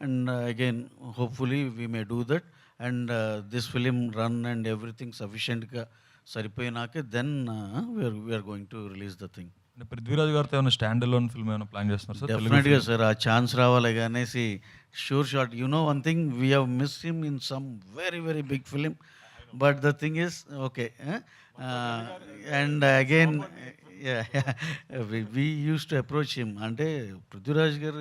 and again, hopefully we may do that, and this film run and everything sufficient ga సరిపోయినాకే then we are going to release the thing. అంటే పృథ్వీరాజ్ గారితో ఏమైనా stand alone film ఏమైనా plan చేస్తున్నారు sir? డెఫినెట్గా sir, ఆ chance రావాలి అనేసి sure shot. You know one thing, we have missed him in some very very big film, but the thing is okay. And again we use to approach him. అంటే పృథ్వీరాజ్ గారు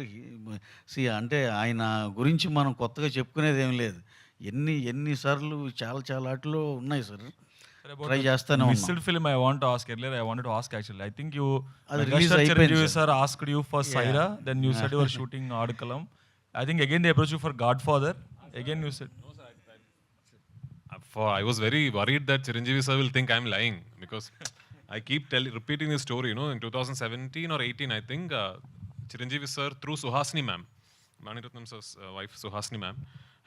అంటే ఆయన గురించి మనం కొత్తగా చెప్పుకునేది ఏం లేదు. ఎన్నిసార్లు చాలా చాలా ఆటలు ఉన్నాయి సార్, ట్రై చేస్తానే ఉన్నాం. Missed film I want to ask earlier, I wanted to ask actually. I think you అది రిలీజ్ అయిపోయింది Chiranjeevi sir asked you for Saira, then you said you were shooting Adkalam. I think again they approached you for Godfather. Again you said I was very worried that Chiranjeevi sir will think I'm lying, because I keep repeating this story. In 2017 or 18, I think Chiranjeevi sir, through Suhasini ma'am, Mani Ratnam sir's wife Suhasini ma'am,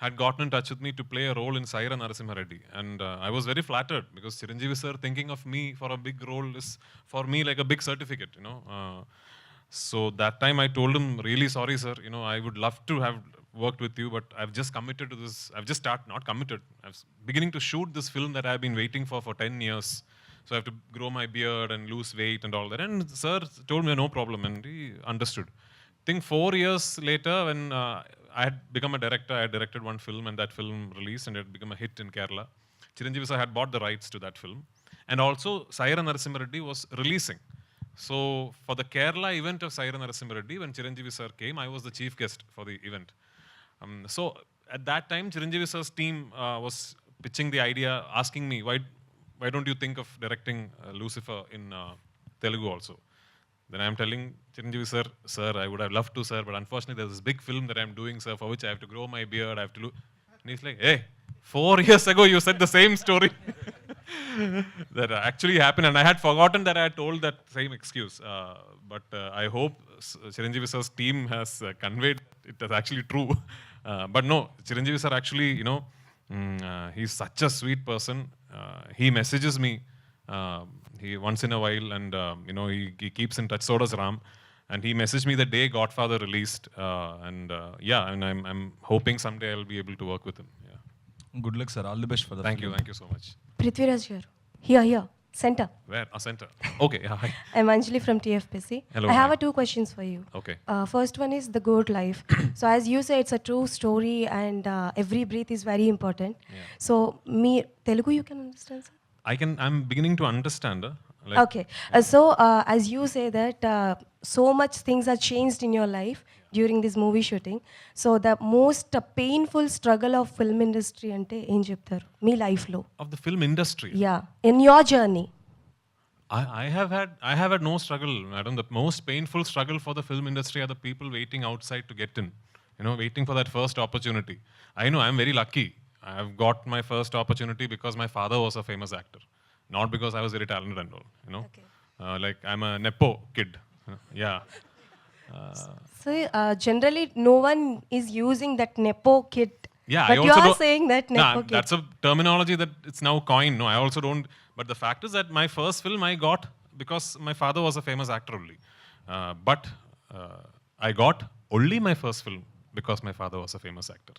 had gotten in touch with me to play a role in Saira Narasimha Reddy, and I was very flattered, because Chiranjeevi sir thinking of me for a big role is for me like a big certificate. So that time I told him, really sorry sir, I would love to have worked with you, but I've just committed to this. I've just not committed. I'm beginning to shoot this film that I've been waiting for 10 years. So I have to grow my beard and lose weight and all that. And sir told me no problem, and he understood. I think 4 years later, when I had become a director, I had directed one film, and that film released and it had become a hit in Kerala. Chiranjeevi sir had bought the rights to that film. And also Saira Narasimha Reddy was releasing. So for the Kerala event of Saira Narasimha Reddy, when Chiranjeevi sir came, I was the chief guest for the event. So at that time, Chiranjeevi sir's team was pitching the idea, asking me, why don't you think of directing Lucifer in Telugu also? Then I'm telling Chiranjeevi sir, I would have loved to, sir, but unfortunately there's this big film that I'm doing, sir, for which I have to grow my beard, I have to look. And he's like, hey, 4 years ago you said the same story. That actually happened, and I had forgotten that I had told that same excuse. But I hope Chiranjeevi sir's team has conveyed it as actually true. But no, Chiranjeevi sir actually, he's such a sweet person. He messages me he once in a while, and he keeps in touch. So does Ram, and he messaged me the day Godfather released, and I'm hoping someday I'll be able to work with him. Yeah. good luck sir, all the best for the Thank you so much. Prithviraj garu. Here, center. Where? Center. Okay. Yeah. Hi. I'm Anjali from TFPC. Hello, I have hi. 2 questions for you. Okay. First one is the good life. So as you say, it's a true story, and every breath is very important. Yeah. So Telugu you can understand, sir? I'm beginning to understand. Okay. As you say that so much things are changed in your life during this movie shooting. So the most painful struggle of film industry ante em cheptaru me life lo? Of the film industry. Yeah, in your journey. I have had no struggle, madam. The most painful struggle for the film industry are the people waiting outside to get in. Waiting for that first opportunity. I know I'm very lucky. I have got my first opportunity because my father was a famous actor, not because I was very talented and all. Okay. Like I'm a nepo kid. Yeah. So generally no one is using that nepo kid. Yeah, but I you also are saying that nepo kid. That's a terminology that it's now coined. No, I also don't. But the fact is that my first film I got because my father was a famous actor only. But I got only my first film because my father was a famous actor.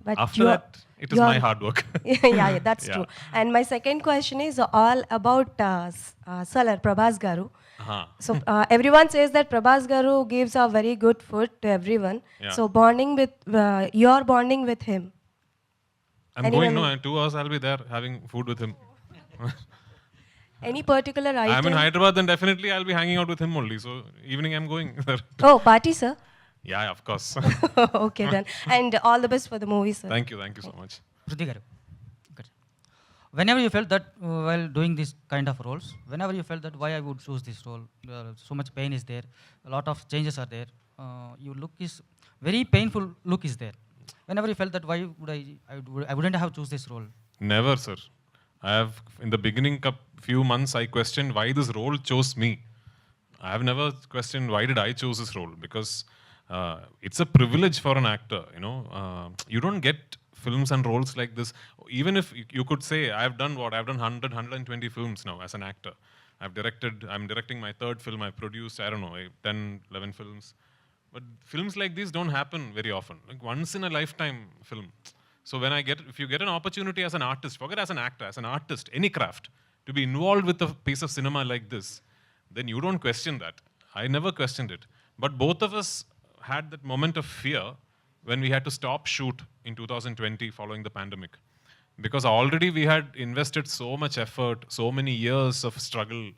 But After that, it is my hard work. yeah, that's Yeah. true. And my second question is all about Salar Prabhas garu. Uh-huh. So everyone says that Prabhas garu gives a very good food to everyone. Yeah. So you're bonding with him. I'm Anyone- going, in 2 hours I'll be there having food with him. Any particular item? I'm in Hyderabad, then definitely I'll be hanging out with him only. So evening I'm going there. Oh, party, sir. Yeah, of course. Okay then. And all the best for the movie, sir. Thank you so much. Prithvi garu. Okay. Whenever you felt that while doing this kind of roles, whenever you felt that why I would choose this role, so much pain is there, a lot of changes are there, your look is very painful look is there. Whenever you felt that why would I wouldn't have choose this role. Never, sir. In the beginning, few months, I questioned why this role chose me. I have never questioned why did I choose this role, because it's a privilege for an actor. You don't get films and roles like this. Even if you could say, I've done 120 films now as an actor. I'm directing my 3rd film. I produced, 10, 11 films. But films like these don't happen very often. Like once in a lifetime film. So if you get an opportunity as an artist, forget as an actor, as an artist, any craft, to be involved with a piece of cinema like this, then you don't question that. I never questioned it. But both of us had that moment of fear when we had to stop shoot in 2020 following the pandemic. Because already we had invested so much effort, so many years of struggle.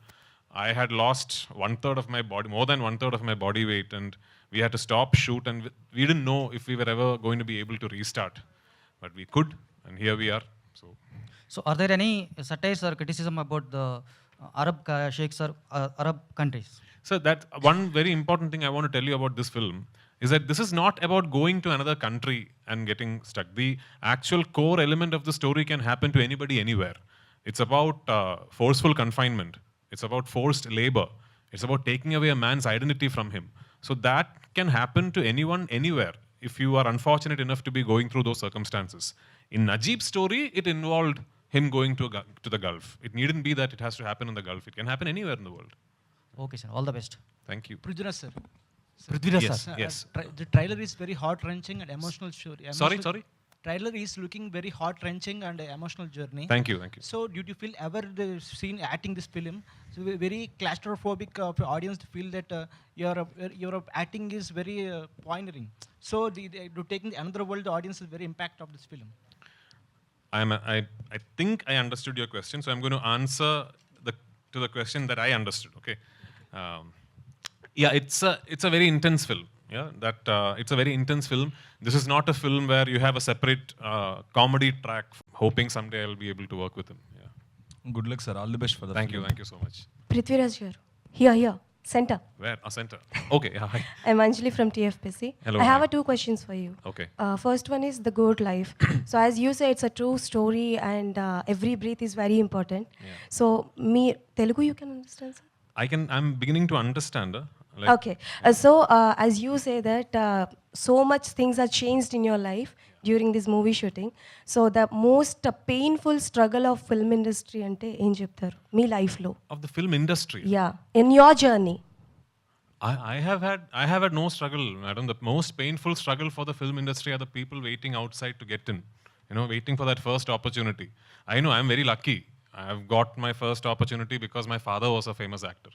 I had lost 1/3 of my body, more than 1/3 of my body weight, and we had to stop shoot, and we didn't know if we were ever going to be able to restart. But we could, and here we are. So are there any satires or criticism about the Arab sheikhs or Arab countries? So that one very important thing I want to tell you about this film is that this is not about going to another country and getting stuck. The actual core element of the story can happen to anybody anywhere. It's about forceful confinement. It's about forced labor. It's about taking away a man's identity from him. So that can happen to anyone anywhere if you are unfortunate enough to be going through those circumstances. In Najib's story, it involved him going to the Gulf. It needn't be that it has to happen in the Gulf. It can happen anywhere in the world. Okay, sir. All the best. Thank you. Prithviraj sir. Prithviraj Yes, sir. yes. The trailer is very heart-wrenching and emotional story. Sorry? Trailer is looking very heart-wrenching and emotional journey. Thank you. So, did you feel ever the scene acting this film? So, very claustrophobic audience to feel that your acting is very pioneering. So, to taking another world, the audience is very impact of this film. I think I understood your question, so I'm going to answer to the question that I understood. Okay. Yeah, it's a very intense film. Yeah, it's a very intense film. This is not a film where you have a separate comedy track, hoping someday I'll be able to work with him. Yeah. Good luck, sir. All the best for the Thank film. you so much. Prithviraj garu. Here, center. Where? Center. Okay. Yeah, hi. I'm Anjali from TFPC. Hello, I have hi. two questions for you. Okay. First one is the good life. So as you say, it's a true story, and every breath is very important. Yeah. So Telugu you can understand, sir? I'm beginning to understand. Okay. So as you say that so much things are changed in your life during this movie shooting. So the most painful struggle of film industry ante em cheptaru me life lo? Of the film industry. Yeah, in your journey. I have had no struggle, madam. The most painful struggle for the film industry are the people waiting outside to get in. Waiting for that first opportunity. I know I'm very lucky. I have got my first opportunity because my father was a famous actor,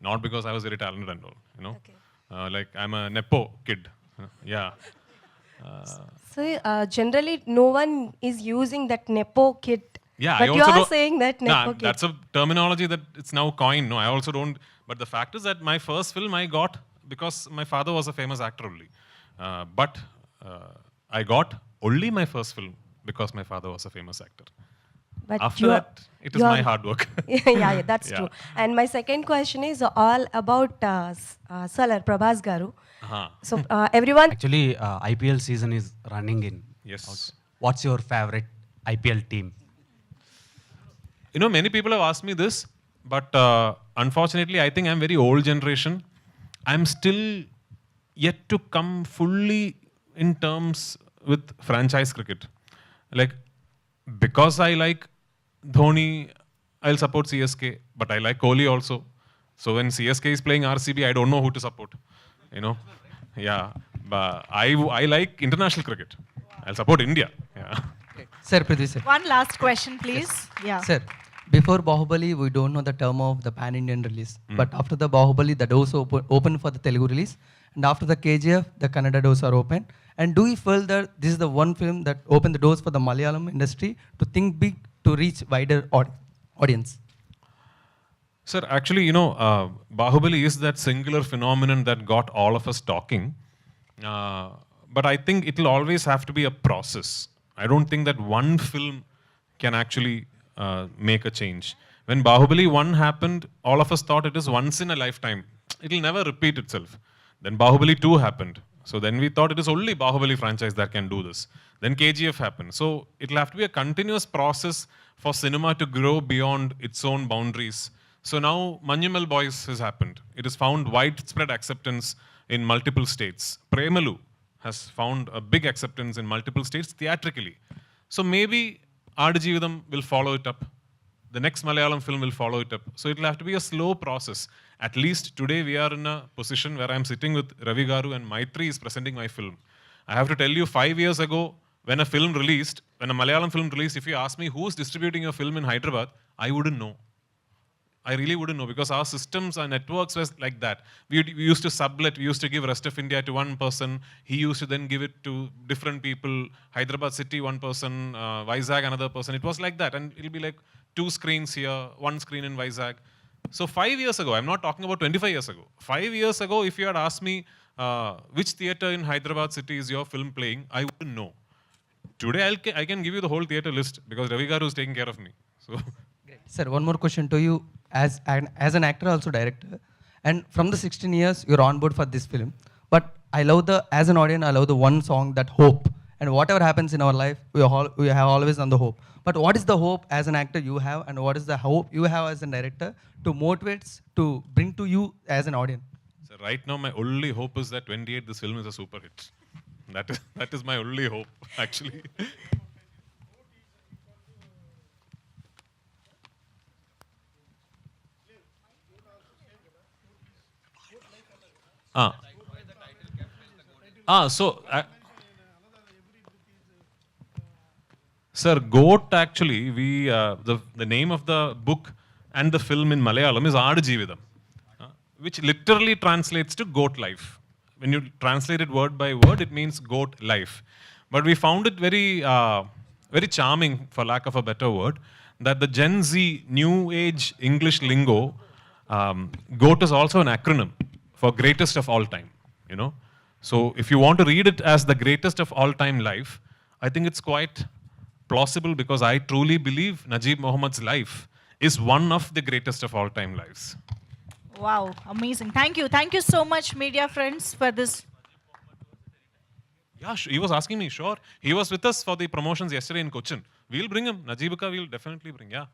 not because I was very talented and all. Okay. Like I'm a nepo kid. Yeah. So generally no one is using that nepo kid. Yeah, but I you also are don't- saying that nepo kid. That's a terminology that it's now coined. No, I also don't. But the fact is that my first film I got because my father was a famous actor only. But I got only my first film because my father was a famous actor. But After that, it is my hard work. yeah, that's Yeah. true. And my second question is all about Salar Prabhas garu. Uh-huh. So everyone, Actually, IPL season is running in. Yes. What's your favorite IPL team? Many people have asked me this, but unfortunately, I think I'm very old generation. I'm still yet to come fully in terms with franchise cricket. Like, because I like Dhoni, I'll support CSK, but I like Kohli also. So when CSK is playing RCB, I don't know who to support. Yeah. But I like international cricket. I'll support India. Yeah. Sir, Prithvi sir. One last question, please. Yeah. Sir, before Bahubali, we don't know the term of the pan-Indian release. But after the Bahubali, the doors open for the Telugu release. And after the KGF, the Kannada doors are open. And do you feel that this is the one film that opened the doors for the Malayalam industry to think big, to reach wider audience? Sir, actually, Bahubali is that singular phenomenon that got all of us talking. But I think it will always have to be a process. I don't think that one film can actually make a change. When Bahubali 1 happened, all of us thought it is once in a lifetime. It will never repeat itself. Then Bahubali 2 happened. So then we thought it is only Bahubali franchise that can do this. Then KGF happened. So it will have to be a continuous process for cinema to grow beyond its own boundaries. So now Manjumal Boys has happened. It has found widespread acceptance in multiple states. Premalu has found a big acceptance in multiple states theatrically. So maybe Aadu Jeevitham will follow it up. the next Malayalam film will follow it up. So it will have to be a slow process. At least today we are in a position where I'm sitting with Ravi Garu and Maitri is presenting my film. I have to tell you, 5 years ago, when a Malayalam film released, if you ask me who's distributing a film in Hyderabad, I wouldn't know. I really wouldn't know because our systems, our networks was like that. We used to sublet, we used to give rest of India to one person. He used to then give it to different people. Hyderabad city, one person, Vizag, another person. It was like that. And it'll be like 2 screens here, 1 screen in Vizag. So 5 years ago, I'm not talking about 25 years ago. 5 years ago, if you had asked me which theater in Hyderabad city is your film playing, I wouldn't know. Today, I can give you the whole theater list because Ravi Garu is taking care of me. So. Sir, one more question to you as an actor, also director. And from the 16 years, you're on board for this film. But as an audience, I love the one song, that hope. And whatever happens in our life, we have always on the hope. But what is the hope as an actor you have, and what is the hope you have as a director to motivate, to bring to you as an audience? So right now, my only hope is that 28, this film is a super hit. That is my only hope, actually. Sir, GOAT actually, the name of the book and the film in Malayalam is Aadu which literally translates to goat life. When you translate it word by word, it means goat life. But we found it very charming, for lack of a better word, that the Gen Z new age English lingo, GOAT is also an acronym for greatest of all time, you know. So if you want to read it as the greatest of all time life, I think it's quite plausible because I truly believe Najib Mohammed's life is one of the greatest of all time lives. Wow, amazing. Thank you. Thank you so much, media friends, for this. Yeah, he was asking me, sure. He was with us for the promotions yesterday in Cochin. We'll bring him. Najibika we'll definitely bring, yeah.